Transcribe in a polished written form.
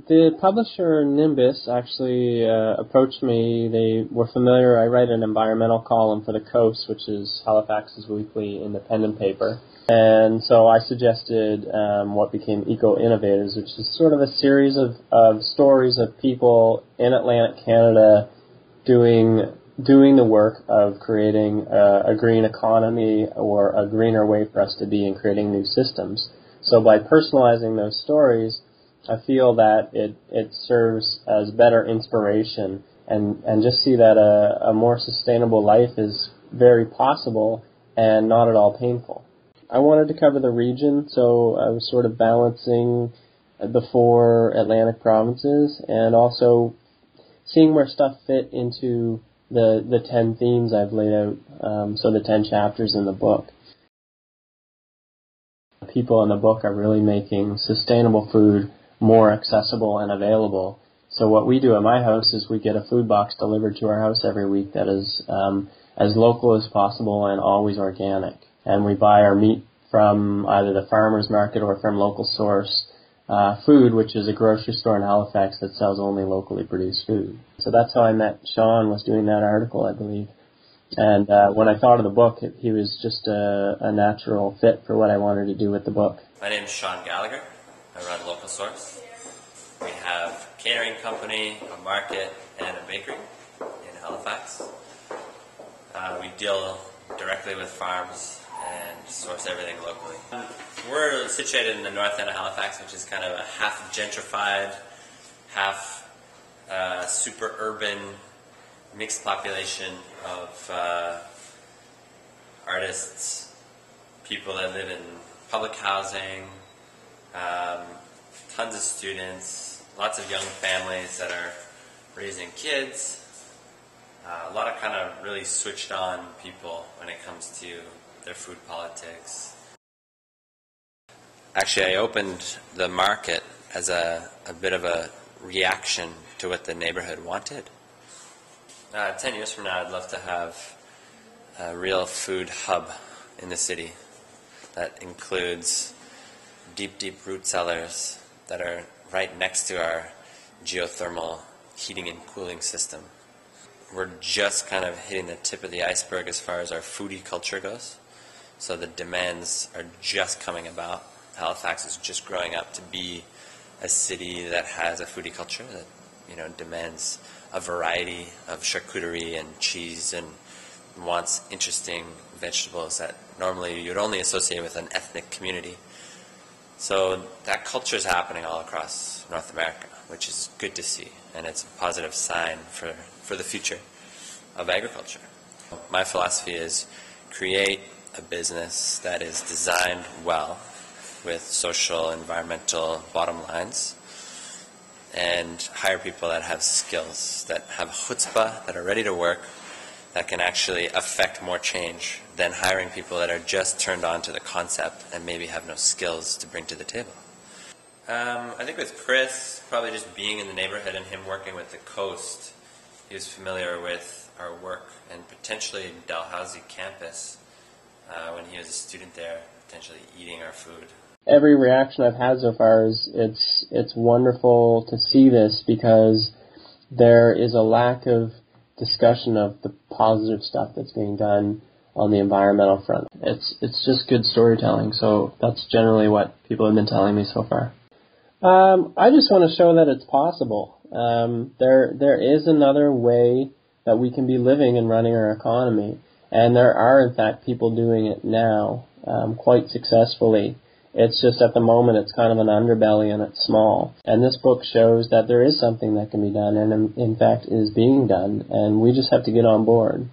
The publisher Nimbus actually approached me. They were familiar. I write an environmental column for The Coast, which is Halifax's weekly independent paper. And so I suggested what became Eco-Innovators, which is sort of a series of stories of people in Atlantic Canada doing the work of creating a green economy or a greener way for us to be and creating new systems. So by personalizing those stories, I feel that it serves as better inspiration and just see that a more sustainable life is very possible and not at all painful. I wanted to cover the region, so I was sort of balancing the 4 Atlantic provinces and also seeing where stuff fit into the 10 themes I've laid out, so the 10 chapters in the book. People in the book are really making sustainable food more accessible and available. So what we do at my house is we get a food box delivered to our house every week that is as local as possible and always organic. And we buy our meat from either the farmer's market or from local source food, which is a grocery store in Halifax that sells only locally produced food. So that's how I met Sean, was doing that article, I believe. And when I thought of the book, he was just a natural fit for what I wanted to do with the book. My name is Sean Gallagher. I run Local Source. We have a catering company, a market, and a bakery in Halifax. We deal directly with farms and source everything locally. We're situated in the north end of Halifax, which is kind of a half gentrified, half super urban mixed population of artists, people that live in public housing, tons of students, lots of young families that are raising kids, a lot of kind of really switched on people when it comes to their food politics. Actually, I opened the market as a bit of a reaction to what the neighborhood wanted. 10 years from now, I'd love to have a real food hub in the city that includes deep root cellars that are right next to our geothermal heating and cooling system. We're just kind of hitting the tip of the iceberg as far as our foodie culture goes. So the demands are just coming about. Halifax is just growing up to be a city that has a foodie culture that, demands a variety of charcuterie and cheese and wants interesting vegetables that normally you'd only associate with an ethnic community. So that culture is happening all across North America, which is good to see, and it's a positive sign for the future of agriculture. My philosophy is create a business that is designed well with social, environmental bottom lines, and hire people that have skills, that have chutzpah, that are ready to work, that can actually affect more change than hiring people that are just turned on to the concept and maybe have no skills to bring to the table. I think with Chris, probably just being in the neighborhood and him working with the Coast, he was familiar with our work, and potentially Dalhousie campus, when he was a student there, potentially eating our food. Every reaction I've had so far is it's wonderful to see this, because there is a lack of discussion of the positive stuff that's being done on the environmental front. It's just good storytelling, so that's generally what people have been telling me so far. I just want to show that it's possible. There is another way that we can be living and running our economy, and there are in fact people doing it now quite successfully. It's just at the moment it's kind of an underbelly and it's small. And this book shows that there is something that can be done, and in fact is being done, and we just have to get on board.